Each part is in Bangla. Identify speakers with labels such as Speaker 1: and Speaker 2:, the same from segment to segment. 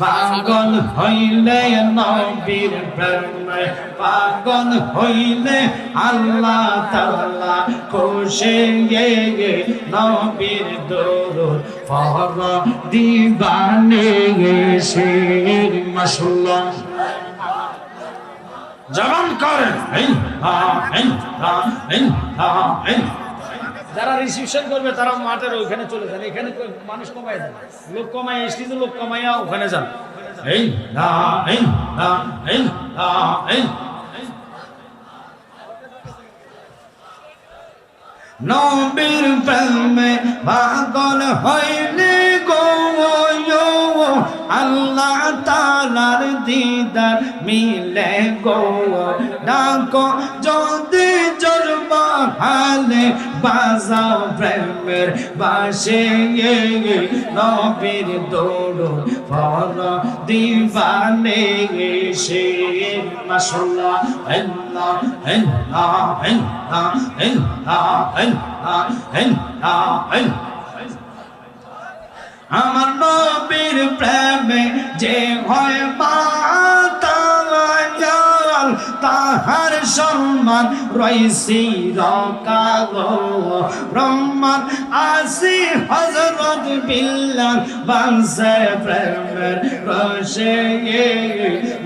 Speaker 1: পাগল হইলে নবীর প্রেমে পাগল হইলে আল্লাহ তাআলা খুশি নবীর দরুদ পড় দিবানে সে মাশাআল্লাহ জবান করেন যারা রিসিপশন করবে তারা মাঠের ওইখানে চলে যান, এখানে মানুষ কমায় যান, লোক কমায় স্টেজে লোক কমাইয়া ওখানে যান। নবীর প্রেমে পাগল হইলে গো আল্লাহ তাআলার দিদার মিলে গো ডাকো যদি জরবা হালে বাজাও প্রেমের বাসে নবীর দৌড় পর দিবানে সে মাশাআল্লাহ আল্লাহ আল্লাহ আল্লাহ আল্লাহ আমার নবীর প্রেমে যে হয় মাতাল তাহার সম্মান রইছি রকাল রহমান আসি হযরত বিল্লাল বানসে প্রেমের রসে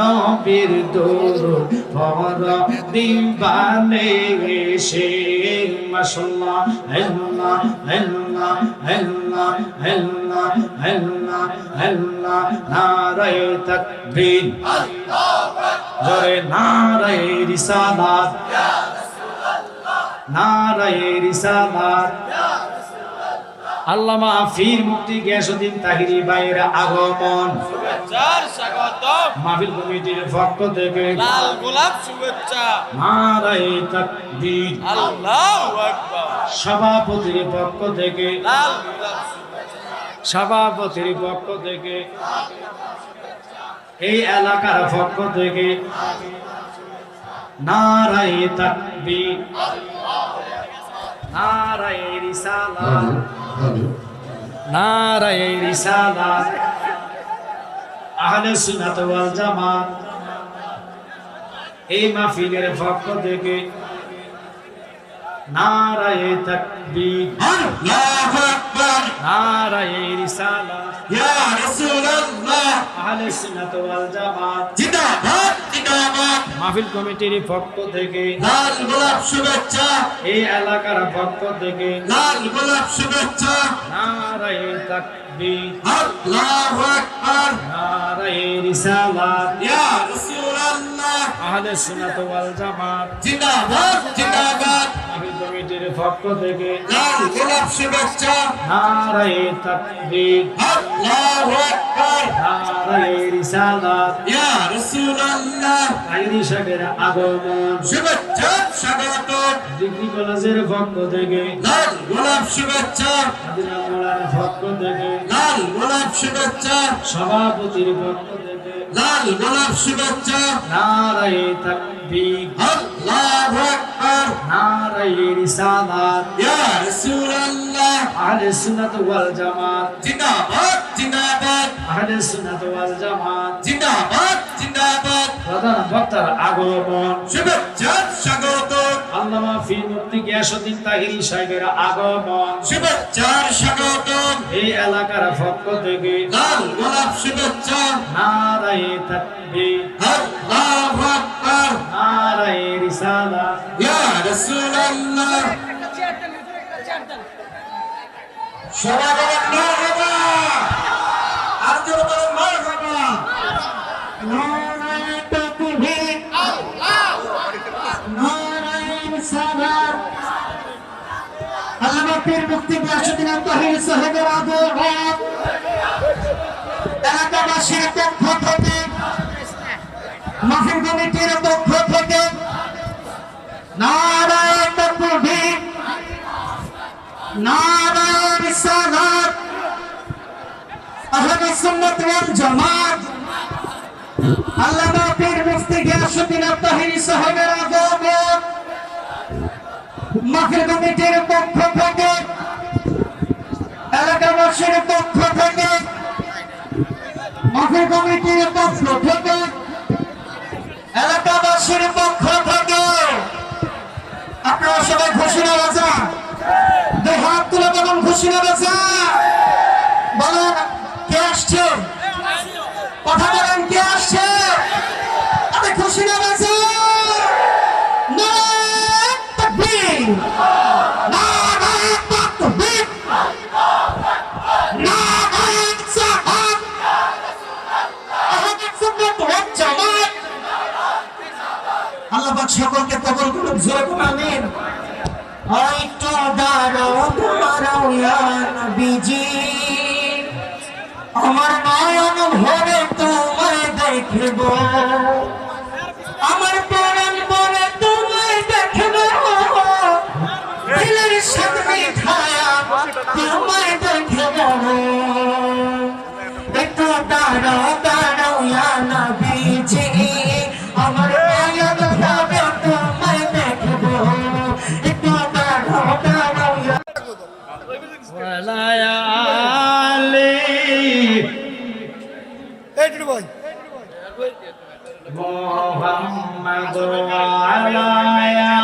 Speaker 1: নবীর দরুদ পড় দিবানে সে মাশাআল্লাহ আল্লাহ আল্লাহ আল্লাহ আল্লাহ আল্লাহ আল্লাহ নারায়ে তাকবীর আল্লাহু আকবার জোরে নারায়ে রিসালাত ইয়া রাসূলুল্লাহ নারায়ে রিসালাত ইয়া রাসূলুল্লাহ আল্লামা ফির মুফতি গিয়াসউদ্দিন তাহিরি ভাইয়ের আগমন শুভেচ্ছার স্বাগতম মাহফিল কমিটির পক্ষ থেকে লাল গোলাপ শুভেচ্ছা নারায়ে তাকবীর আল্লাহু আকবার সভাপতির পক্ষ থেকে লাল গোলাপ সভাপতির পক্ষ থেকে এই এলাকার পক্ষ থেকে নারায়ে তাকবীর নারায়ে রিসালাত নারায়ে রিসালাত আহলে সুন্নাত ওয়াল জামাত এই মাহফিলের পক্ষ থেকে নারায়ে তাকবীর আল্লাহু আকবার নারায়ে রিসালাত ইয়া রাসূলুল্লাহ আহলে সুন্নাত ওয়াল জামাত জিন্দাবাদ জিন্দাবাদ মাহফিল কমিটির পক্ষ থেকে লাল গোলাপ শুভেচ্ছা এই এলাকার পক্ষ থেকে লাল গোলাপ শুভেচ্ছা নারায়ে তাকবীর আল্লাহু আকবার নারায়ে রিসালাত ইয়া রাসূলুল্লাহ আহলে সুন্নাত ওয়াল জামাত জিন্দাবাদ জিন্দাবাদ কমিটির পক্ষ থেকে লাল গোলাপ শুভেচ্ছা নারায়ে তাকবীর আল্লাহু আকবার নারায়ে রিসালাত ইয়া রাসূলুল্লাহ আইরি সাহেবের আগমন শুভেচ্ছা স্বাগতম ডিগ্রি কলেজের পক্ষ থেকে লাল গোলাপ শুভেচ্ছা আদিনা মোলার পক্ষ থেকে লাল গোলাপ শুভেচ্ছা সভাপতির পক্ষ থেকে লাল গোলাপ শুভেচ্ছা নারায়ে তাকবীর আল্লাহু আকবার নারায়ে রিসালাত ইয়া রাসূলুল্লাহ আহলে সুন্নাত ওয়াল জামাত জিন্দাবাদ জিন্দাবাদ আহলে সুন্নাত ওয়াল জামাত জিন্দাবাদ জিন্দাবাদ প্রধান বক্তার আগমন শুভেচ্ছা স্বাগতম আল্লামা ফির মুফতি গিয়াসউদ্দিন তাহিরি সাহেবের আগমন শুভেচ্ছা স্বাগতম এই এলাকার পক্ষ থেকে লাল গোলাপ শুভেচ্ছা নারায়ে তাকবীর আল্লাহু আকবার নারায়ে রিসালাত ইয়া রাসূলুল্লাহ সবাই বলেন মারহাবা আর জোরে বলেন মারহাবা নারায়ে তাকবীর আল্লাহু আকবার নারায়ে রিসালাত আল্লামা পীর মুফতি গিয়াসউদ্দিন তাহিরি সাহেবের আগমন এলাকাবাসীর পক্ষ থেকে মাহফিল কমিটির পক্ষ থেকে নারায়ে তাকবীর নারায়ে রিসালাত আহলে সুন্নাত ওয়াল জামাত আল্লামা পীর মুফতি
Speaker 2: গৌসুদ্দিন তাহিরি সাহেবের আগমন মাহফিল কমিটির পক্ষ থেকে এলাকাবাসীর পক্ষ থেকে মাহফিল কমিটির পক্ষ থেকে এলাকাবাসীর পক্ষ থেকে আপনারা সবাই খুশি না বাঁচা দুই হাত তুলে বলুন খুশি না বাঁচা বলুন কে আসছে কথা বলেন কে আসছে আপনি খুশি না বাঁচা সকলকে কবল করুন জোরে আমিন একটু দাঁড়াও দাঁড়াও ইয়া নবীজি আমার নয়ন ভরে তোমায় দেখব আমার প্রাণ ভরে তোমায় দেখব দিলের সামনে খায়া তোমায় দেখব একটু দাঁড়াও দাঁড়াও ইয়া নবীজি আমার নয়ন ভরে তোমায় দেখব একটু দাঁড়াও দাঁড়াও ইয়া
Speaker 1: মোহাম্মদ আলায়ালে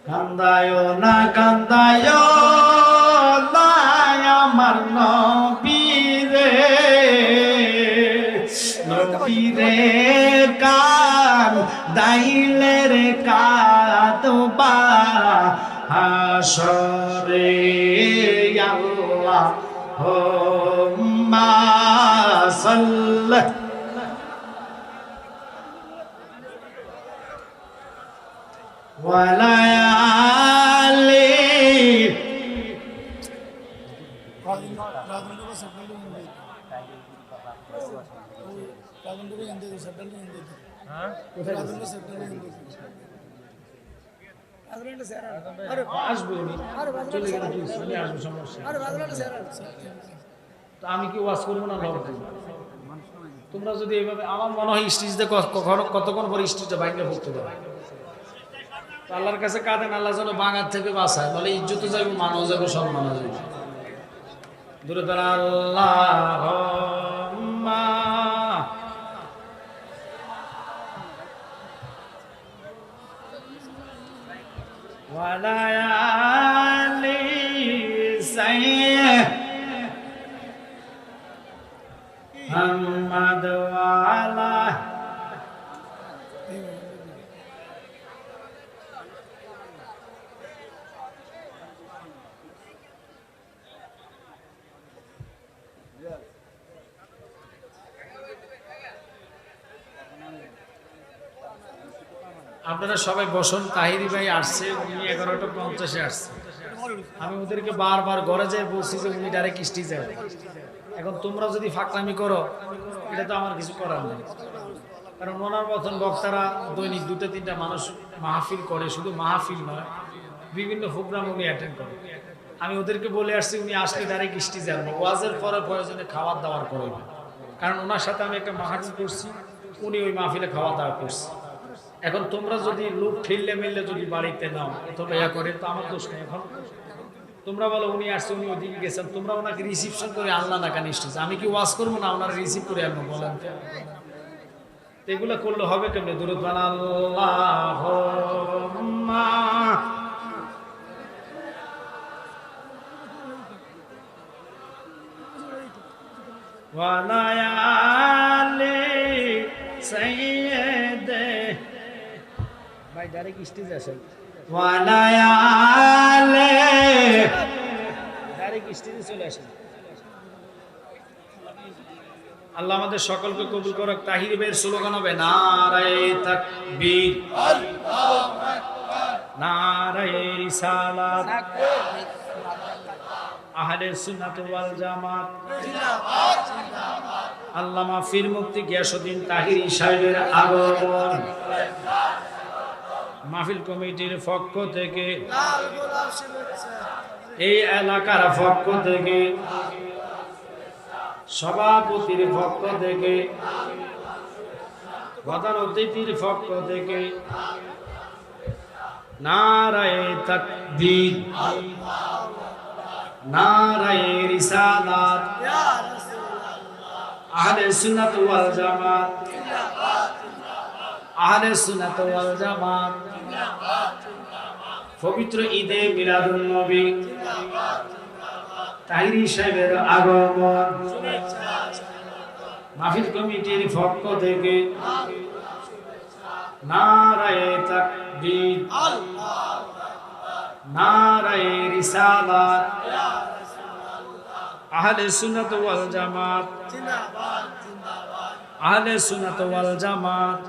Speaker 1: কান্দায় না কান্দায় আমার নবীরে নবীরে কান দাইলে রে কাতবা হাসরে আল্লাহুম্মা সাল্লি ওয়া আলি আমি কি ওয়াজ করবো না তোমরা যদি এইভাবে আমার মনে হয় স্টেজে কতক্ষণ পরে স্টেজটা ভাঙলে পড়তে দেবে আল্লাহর কাছে কাঁদেন আল্লাহ যেন বাঙার থেকে বাঁচায় বলে ইজ্জত যাবে মানও যাবে সম্মান যাবে দূরে তারা আল্লাহ ওয়ালায়ালি সাইয়্যিদ মুহাম্মদ ওয়ালা আপনারা সবাই বসুন তাহিরি ভাই আসছে উনি 11:50 আসছে আমি ওদেরকে বারবার ঘরে যেয়ে বলছি যে উনি ডাইরেক্ট স্টেজে যাবে এখন তোমরা যদি ফাঁকলামি করো এটা তো আমার কিছু করার নেই কারণ ওনার মতন বক্তারা দৈনিক 2-3টা মানুষ মাহফিল করে শুধু মাহফিল নয় বিভিন্ন প্রোগ্রাম উনি অ্যাটেন্ড করে আমি ওদেরকে বলে আসছি উনি আসলে ডাইরেক্ট স্টেজে আসবে ওয়াজের পরে প্রয়োজনে খাবার দাবার করবে কারণ ওনার সাথে আমি একটা মাহফিল করছি উনি ওই মাহফিলে খাওয়া দাওয়া করছে এখন তোমরা যদি লোক ঠেললে মিললে যদি বাড়িতে নাও অথবা ইয়া করে তো আমার দোষ নেই এখন তোমরা বলো উনি আসছে উনি ওদিকে গেছেন তোমরা ওনাকে রিসিপশন করে আনলা না কেন স্টেজে আমি কি ওয়াজ করবো না ওনারা রিসিভ করে আনবো বলেন তো এগুলো করলে হবে কেমনে দুরূদ আল্লাহুম্মা ওয়া আলি সাইয়্যিদ ভাই ডাইরেক্ট স্টেজে আসেন ওয়ালায়ালে ডাইরেক্ট স্টেজে চলে আসেন আল্লাহ আমাদের সকলকে কবুল করুক তাহির ভাইয়ের স্লোগান হবে নারায়ে তাকবীর আল্লাহু আকবার নারায়ে রিসালাত আহলে সুন্নাত ওয়াল জামাত জিন্দাবাদ জিন্দাবাদ আল্লামা পীর মুফতি গিয়াসউদ্দিন তাহিরি সাহেবের আগমন মাহফিল কমিটির পক্ষ থেকে এই এলাকার পক্ষ থেকে সভাপতির পক্ষ থেকে, প্রধান অতিথির পক্ষ থেকে নারায়ে তাকবীর, নারায়ে রিসালাত, আহলে সুন্নাত ওয়াল জামাত, আহলে সুন্নাত ওয়াল জামাত, পবিত্র ঈদে মিলাদুন নবী, তাহিরি সাহেবের আগমন, মাহফিল কমিটির পক্ষ থেকে নারায়ে তাকবীর, নারায়ে রিসালাত, আহলে সুন্নাত ওয়াল জামাত, আহলে সুন্নাত ওয়াল জামাত।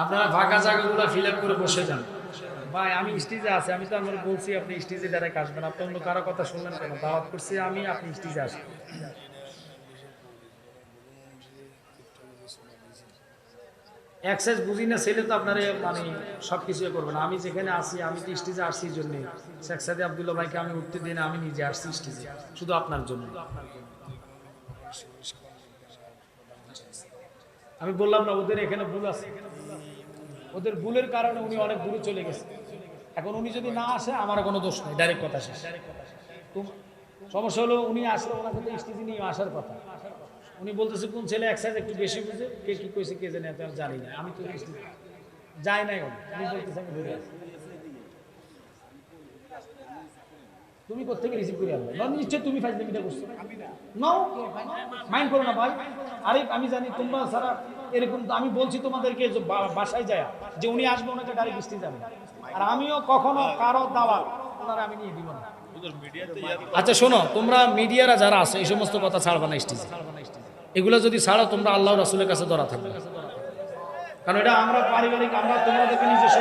Speaker 1: আপনারা ফাঁকা জায়গাগুলো ফিল আপ করে বসে যান। ভাই আমি স্টেজে আছি, আমি তো আমরা বলছি আপনি স্টেজে ডাইরেক্ট আসবেন, আপনি অন্য কারো কথা শুনলেন কেন? দাওয়াত করছি আমি, আপনি স্টেজে আসবেন। এক্সারসাইজ বুঝি না ছেলে তো আপনার মানে সব কিছু করবে না। আমি যেখানে আসি, আমি তো স্টেজে আসছি এই জন্যে, শেখ সাদি আব্দুল্লাহ ভাইকে আমি উঠতে দিই না, আমি নিজে আসছি স্টেজে শুধু আপনার জন্য। আমি বললাম না ওদের এখানে ভুল আছে, ওদের ভুলের কারণে উনি অনেক দূরে চলে গেছে। এখন উনি যদি না আসে আমার কোনো দোষ নেই, ডাইরেক্ট কথা শেষ। সমস্যা হলো উনি আসলে ওনার সাথে স্টেজে নিয়ে আসার কথা। উনি বলতেছে কোন ছেলে এক্সারসাইজ একটু বেশি বুঝে, কে কি কইছে কে জানে, আমি জানি না, আমি তো যাই নাই। উনি বলতেছে আমি ঘুরে আসি। তুমি কোথেকে রিসিভ করে আনবে? নিশ্চয় তুমি ফাইজলামিটা করছো। নাও মাইন্ড করো না ভাই। আরে আমি জানি তোমরা সারা এরকম, আমি বলছি তোমাদেরকে বাসায় যায় যে উনি আসবে, ওনাকে ডাইরেক্ট স্টেজ যাবে। আর আমিও কখনো কারো দাওয়াত ওনারা আমি নিয়ে দিব না। আচ্ছা শোনো, তোমরা মিডিয়ারা যারা আছে এই সমস্ত কথা ছাড়বা না স্টেজে। এগুলো যদি ছাড়ো তোমরা আল্লাহ রাসূলের কাছে ধরা থাকবে। কারণ এটা আমরা পারিবারিক, আমরা তোমাদেরকে নিজস্ব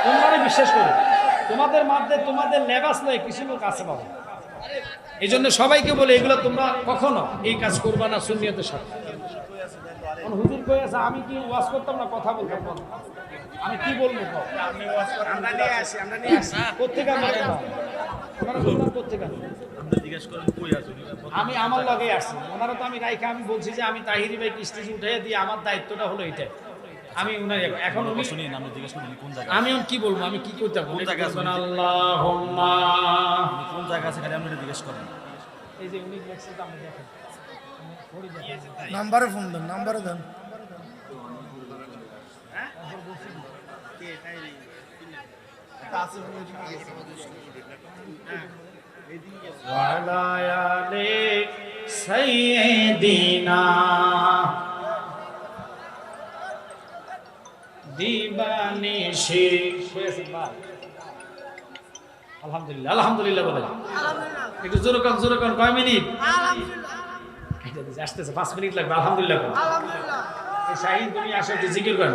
Speaker 1: তোমরা বিশ্বাস করো, তোমাদের মধ্যে তোমাদের লেবাস নয় কিছু লোক আছে বাবা। এই জন্য সবাইকে বলে এগুলো তোমরা কখনো এই কাজ করবা না সুন্নিয়তের সাথে। হুজুর কই আছে, আমি কি ওয়াজ করতাম না, কথা বলতাম না, আমি কি বলবো? আমরা নিয়ে আসি কোথেকে আমি আমার লগে আসছি, ওনারা তো আমি রাইখা আমি বলছি যে আমি তাহিরি ভাই স্টেজে উঠে দিয়ে আমার দায়িত্বটা হলো এটাই। আমি এখন আমি কি বলবো, আমি কি করতে পারবো? আল্লাহুম্মা কোন জায়গা আছে খালি আপনি জিজ্ঞেস করেন। এই যে উনি লেখছে তো আমি দেখেন
Speaker 3: নাম্বারে ফোন দেন, নাম্বারে দেন।
Speaker 1: ওয়ালা আলে সাইয়্যিদিনা দিবানিশি। আলহামদুলিল্লাহ, আলহামদুলিল্লাহ বলে একটু জোরে কান, জোরে কান। কয় মিনিট? আসতেছে 5 মিনিট লাগবে। আলহামদুলিল্লাহ। এই শাহিন তুমি আসো, জিকির করেন।